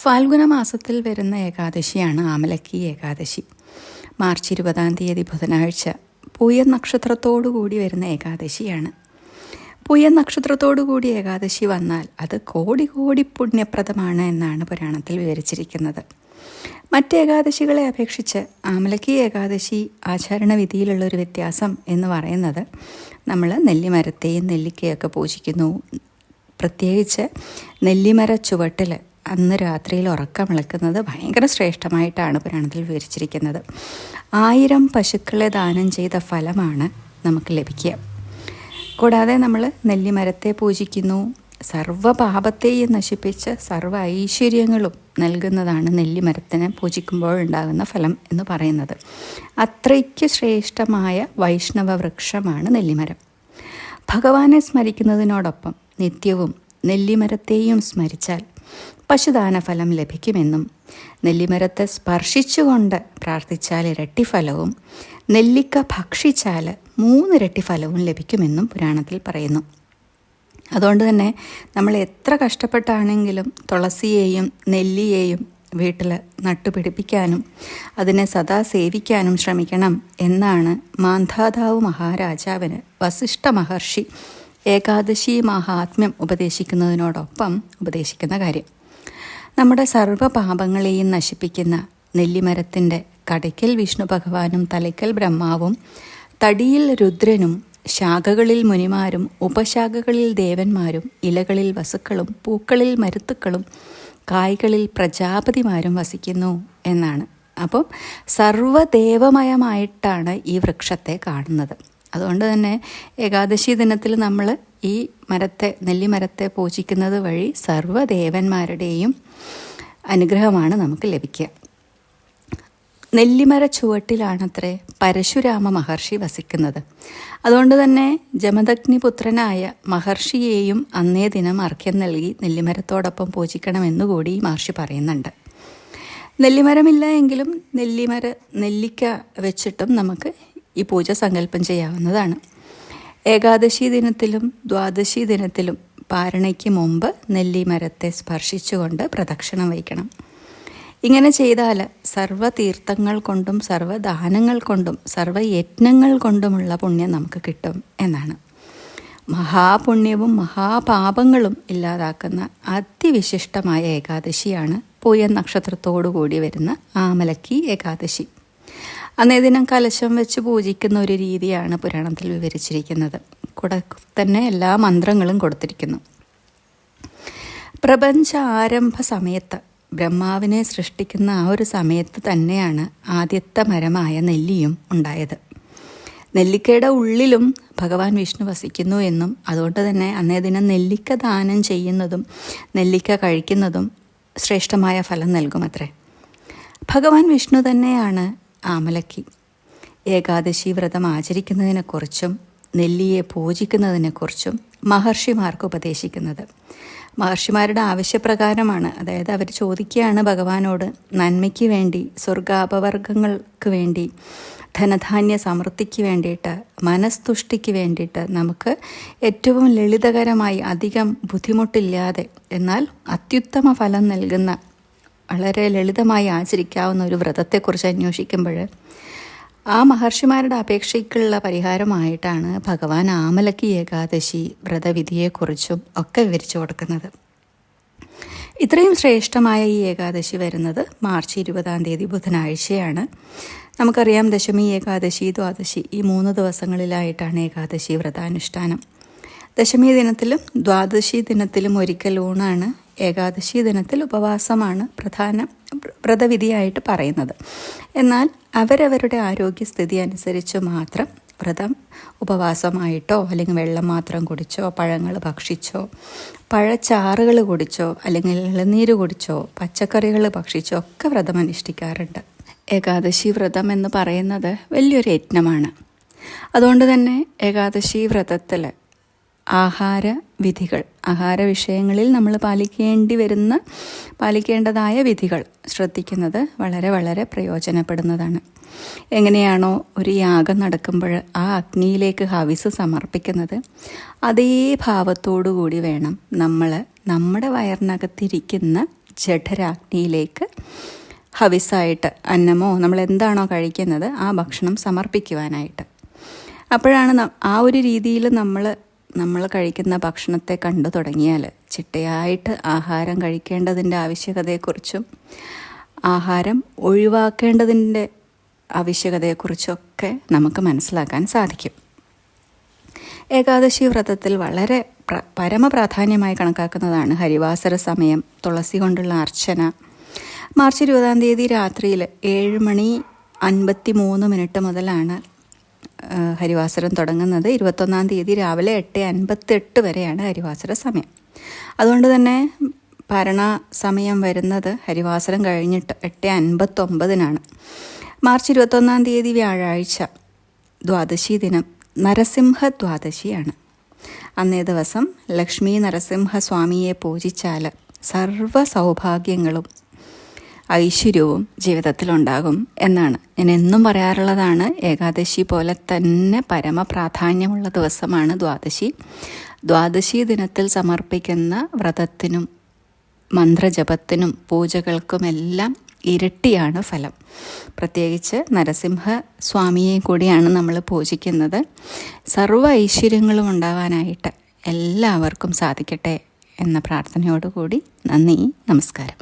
ഫാൽഗുന മാസത്തിൽ വരുന്ന ഏകാദശിയാണ് ആമലക്കി ഏകാദശി. മാർച്ച് 20 ബുധനാഴ്ച പൂയ നക്ഷത്രത്തോടുകൂടി വരുന്ന ഏകാദശിയാണ്. പൂയ നക്ഷത്രത്തോടുകൂടി ഏകാദശി വന്നാൽ അത് കോടി കോടി പുണ്യപ്രദമാണ് എന്നാണ് പുരാണത്തിൽ വിവരിച്ചിരിക്കുന്നത്. മറ്റ് ഏകാദശികളെ അപേക്ഷിച്ച് ആമലക്കി ഏകാദശി ആചരണവിധിയിലുള്ളൊരു വ്യത്യാസം എന്ന് പറയുന്നത് നമ്മൾ നെല്ലിമരത്തെയും നെല്ലിക്കയൊക്കെ പൂജിക്കുന്നു. പ്രത്യേകിച്ച് നെല്ലിമര ചുവട്ടിൽ അന്ന് രാത്രിയിൽ ഉറക്കമിളക്കുന്നത് ഭയങ്കര ശ്രേഷ്ഠമായിട്ടാണ് പുരാണത്തിൽ വിവരിച്ചിരിക്കുന്നത്. 1000 പശുക്കളെ ദാനം ചെയ്ത ഫലമാണ് നമുക്ക് ലഭിക്കുക. കൂടാതെ നമ്മൾ നെല്ലിമരത്തെ പൂജിക്കുന്നു. സർവ്വ പാപത്തെയും നശിപ്പിച്ച് സർവ്വ ഐശ്വര്യങ്ങളും നൽകുന്നതാണ് നെല്ലിമരത്തിനെ പൂജിക്കുമ്പോഴുണ്ടാകുന്ന ഫലം എന്ന് പറയുന്നത്. അത്രയ്ക്ക് ശ്രേഷ്ഠമായ വൈഷ്ണവ വൃക്ഷമാണ് നെല്ലിമരം. ഭഗവാനെ സ്മരിക്കുന്നതിനോടൊപ്പം നിത്യവും നെല്ലിമരത്തെയും സ്മരിച്ചാൽ പശുദാന ഫലം ലഭിക്കുമെന്നും, നെല്ലിമരത്തെ സ്പർശിച്ചുകൊണ്ട് പ്രാർത്ഥിച്ചാൽ ഇരട്ടി ഫലവും, നെല്ലിക്ക ഭക്ഷിച്ചാൽ 3 ഇരട്ടി ഫലവും ലഭിക്കുമെന്നും പുരാണത്തിൽ പറയുന്നു. അതുകൊണ്ട് തന്നെ നമ്മൾ എത്ര കഷ്ടപ്പെട്ടാണെങ്കിലും തുളസിയെയും നെല്ലിയെയും വീട്ടിൽ നട്ടുപിടിപ്പിക്കാനും അതിനെ സദാ സേവിക്കാനും ശ്രമിക്കണം എന്നാണ് മാന്ധാതാവ് മഹാരാജാവിന് വസിഷ്ഠ മഹർഷി ഏകാദശി മഹാത്മ്യം ഉപദേശിക്കുന്നതിനോടൊപ്പം ഉപദേശിക്കുന്ന കാര്യം. നമ്മുടെ സർവ്വ പാപങ്ങളെയും നശിപ്പിക്കുന്ന നെല്ലിമരത്തിൻ്റെ കടയ്ക്കൽ വിഷ്ണു ഭഗവാനും തലയ്ക്കൽ ബ്രഹ്മാവും തടിയിൽ രുദ്രനും ശാഖകളിൽ മുനിമാരും ഉപശാഖകളിൽ ദേവന്മാരും ഇലകളിൽ വസുക്കളും പൂക്കളിൽ മരുത്തുക്കളും കായ്കളിൽ പ്രജാപതിമാരും വസിക്കുന്നു എന്നാണ്. അപ്പം സർവ്വദേവമയമായിട്ടാണ് ഈ വൃക്ഷത്തെ കാണുന്നത്. അതുകൊണ്ട് തന്നെ ഏകാദശി ദിനത്തിൽ നമ്മൾ ഈ നെല്ലിമരത്തെ പൂജിക്കുന്നത് വഴി സർവ്വദേവന്മാരുടെയും അനുഗ്രഹമാണ് നമുക്ക് ലഭിക്കുക. നെല്ലിമര ചുവട്ടിലാണത്രേ പരശുരാമ മഹർഷി വസിക്കുന്നത്. അതുകൊണ്ട് തന്നെ ജമദഗ്നിപുത്രനായ മഹർഷിയെയും അന്നേ ദിനം അർഘ്യം നൽകി നെല്ലിമരത്തോടൊപ്പം പൂജിക്കണമെന്നുകൂടി മഹർഷി പറയുന്നുണ്ട്. നെല്ലിമരമില്ല എങ്കിലും നെല്ലിക്ക വെച്ചിട്ടും നമുക്ക് ഈ പൂജ സങ്കല്പം ചെയ്യാവുന്നതാണ്. ഏകാദശി ദിനത്തിലും ദ്വാദശി ദിനത്തിലും പാരണയ്ക്ക് മുമ്പ് നെല്ലിമരത്തെ സ്പർശിച്ചുകൊണ്ട് പ്രദക്ഷിണം വയ്ക്കണം. ഇങ്ങനെ ചെയ്താൽ സർവ്വതീർത്ഥങ്ങൾ കൊണ്ടും സർവ്വദാനങ്ങൾ കൊണ്ടും സർവ്വയജ്ഞങ്ങൾ കൊണ്ടുമുള്ള പുണ്യം നമുക്ക് കിട്ടും എന്നാണ്. മഹാപുണ്യവും മഹാപാപങ്ങളും ഇല്ലാതാക്കുന്ന അതിവിശിഷ്ടമായ ഏകാദശിയാണ് പൂയ നക്ഷത്രത്തോടുകൂടി വരുന്ന ആമലക്കി ഏകാദശി. അന്നേ ദിനം കലശം വെച്ച് പൂജിക്കുന്ന ഒരു രീതിയാണ് പുരാണത്തിൽ വിവരിച്ചിരിക്കുന്നത്. കൂടെ തന്നെ എല്ലാ മന്ത്രങ്ങളും കൊടുത്തിരിക്കുന്നു. പ്രപഞ്ച ആരംഭ സമയത്ത് ബ്രഹ്മാവിനെ സൃഷ്ടിക്കുന്ന ആ ഒരു സമയത്ത് തന്നെയാണ് ആദ്യത്തെ മരമായ നെല്ലിയും ഉണ്ടായത്. നെല്ലിക്കയുടെ ഉള്ളിലും ഭഗവാൻ വിഷ്ണു വസിക്കുന്നു എന്നും അതുകൊണ്ട് തന്നെ അന്നേ ദിനം നെല്ലിക്ക ദാനം ചെയ്യുന്നതും നെല്ലിക്ക കഴിക്കുന്നതും ശ്രേഷ്ഠമായ ഫലം നൽകുമത്രേ. ഭഗവാൻ വിഷ്ണു തന്നെയാണ് ആമലക്കി. ഏകാദശി വ്രതം ആചരിക്കുന്നതിനെക്കുറിച്ചും നെല്ലിയെ പൂജിക്കുന്നതിനെക്കുറിച്ചും മഹർഷിമാർക്ക് ഉപദേശിക്കുന്നത്. മഹർഷിമാരുടെ ആവശ്യപ്രകാരമാണ്. അതായത് അവർ ചോദിക്കുകയാണ് ഭഗവാനോട്, നന്മയ്ക്ക് വേണ്ടി, സ്വർഗാപവർഗങ്ങൾക്ക് വേണ്ടി, ധനധാന്യ സമൃദ്ധിക്ക് വേണ്ടിയിട്ട്, മനസ്തുഷ്ടിക്ക് വേണ്ടിയിട്ട് നമുക്ക് ഏറ്റവും ലളിതകരമായി അധികം ബുദ്ധിമുട്ടില്ലാതെ എന്നാൽ അത്യുത്തമ ഫലം നൽകുന്ന വളരെ ലളിതമായി ആചരിക്കാവുന്ന ഒരു വ്രതത്തെക്കുറിച്ച് അന്വേഷിക്കുമ്പോൾ ആ മഹർഷിമാരുടെ അപേക്ഷയ്ക്കുള്ള പരിഹാരമായിട്ടാണ് ഭഗവാൻ ആമലക്കി ഏകാദശി വ്രതവിധിയെക്കുറിച്ചും ഒക്കെ വിവരിച്ചു കൊടുക്കുന്നത്. ഇത്രയും ശ്രേഷ്ഠമായ ഈ ഏകാദശി വരുന്നത് മാർച്ച് 20 ബുധനാഴ്ചയാണ്. നമുക്കറിയാം ദശമി, ഏകാദശി, ദ്വാദശി ഈ 3 ദിവസങ്ങളിലായിട്ടാണ് ഏകാദശി വ്രതാനുഷ്ഠാനം. ദശമി ദിനത്തിലും ദ്വാദശി ദിനത്തിലും ഒരിക്കൽ ഊണാണ്. ഏകാദശി ദിനത്തിൽ ഉപവാസമാണ് പ്രധാന വ്രതവിധിയായിട്ട് പറയുന്നത്. എന്നാൽ അവരവരുടെ ആരോഗ്യസ്ഥിതി അനുസരിച്ച് മാത്രം വ്രതം ഉപവാസമായിട്ടോ അല്ലെങ്കിൽ വെള്ളം മാത്രം കുടിച്ചോ, പഴങ്ങൾ ഭക്ഷിച്ചോ, പഴച്ചാറുകൾ കുടിച്ചോ, അല്ലെങ്കിൽ ഇളനീര് കുടിച്ചോ, പച്ചക്കറികൾ ഭക്ഷിച്ചോ ഒക്കെ വ്രതം അനുഷ്ഠിക്കാറുണ്ട്. ഏകാദശി വ്രതം എന്ന് പറയുന്നത് വലിയൊരു യജ്ഞമാണ്. അതുകൊണ്ട് തന്നെ ഏകാദശി വ്രതത്തിൽ ആഹാര വിഷയങ്ങളിൽ നമ്മൾ പാലിക്കേണ്ടതായ വിധികൾ ശ്രദ്ധിക്കുന്നത് വളരെ വളരെ പ്രയോജനപ്പെടുന്നതാണ്. എങ്ങനെയാണോ ഒരു യാഗം നടക്കുമ്പോൾ ആ അഗ്നിയിലേക്ക് ഹവിസ് സമർപ്പിക്കുന്നത്, അതേ ഭാവത്തോടു കൂടി വേണം നമ്മൾ നമ്മുടെ വയറിനകത്തിരിക്കുന്ന ജഠരാഗ്നിയിലേക്ക് ഹവിസായിട്ട് അന്നമോ നമ്മൾ എന്താണോ കഴിക്കുന്നത് ആ ഭക്ഷണം സമർപ്പിക്കുവാനായിട്ട്. അപ്പോഴാണ് ആ ഒരു രീതിയിൽ നമ്മൾ കഴിക്കുന്ന ഭക്ഷണത്തെ കണ്ടു തുടങ്ങിയാൽ ചിട്ടയായിട്ട് ആഹാരം കഴിക്കേണ്ടതിൻ്റെ ആവശ്യകതയെക്കുറിച്ചും ആഹാരം ഒഴിവാക്കേണ്ടതിൻ്റെ ആവശ്യകതയെക്കുറിച്ചൊക്കെ നമുക്ക് മനസ്സിലാക്കാൻ സാധിക്കും. ഏകാദശി വ്രതത്തിൽ വളരെ പരമപ്രാധാന്യമായി കണക്കാക്കുന്നതാണ് ഹരിവാസര സമയം, തുളസി കൊണ്ടുള്ള അർച്ചന. മാർച്ച് 20 തീയതി രാത്രിയിൽ 7:53 മുതലാണ് ഹരിവാസരം തുടങ്ങുന്നത്. 21 തീയതി രാവിലെ 8:58 വരെയാണ് ഹരിവാസര സമയം. അതുകൊണ്ട് തന്നെ ഭരണ സമയം വരുന്നത് ഹരിവാസരം കഴിഞ്ഞിട്ട് 8:59 മാർച്ച് 21 തീയതി വ്യാഴാഴ്ച ദ്വാദശി ദിനം നരസിംഹ ദ്വാദശിയാണ്. അന്നേ ദിവസം ലക്ഷ്മി നരസിംഹസ്വാമിയെ പൂജിച്ചാൽ സർവ്വ സൗഭാഗ്യങ്ങളും ഐശ്വര്യവും ജീവിതത്തിലുണ്ടാകും എന്നാണ് ഞാൻ എന്നും പറയാറുള്ളതാണ്. ഏകാദശി പോലെ തന്നെ പരമപ്രാധാന്യമുള്ള ദിവസമാണ് ദ്വാദശി. ദ്വാദശി ദിനത്തിൽ സമർപ്പിക്കുന്ന വ്രതത്തിനും മന്ത്രജപത്തിനും പൂജകൾക്കുമെല്ലാം ഇരട്ടിയാണ് ഫലം. പ്രത്യേകിച്ച് നരസിംഹ സ്വാമിയെ കൂടിയാണ് നമ്മൾ പൂജിക്കുന്നത്. സർവ്വ ഐശ്വര്യങ്ങളും ഉണ്ടാവാനായിട്ട് എല്ലാവർക്കും സാധിക്കട്ടെ എന്ന പ്രാർത്ഥനയോടുകൂടി നന്ദി, നമസ്കാരം.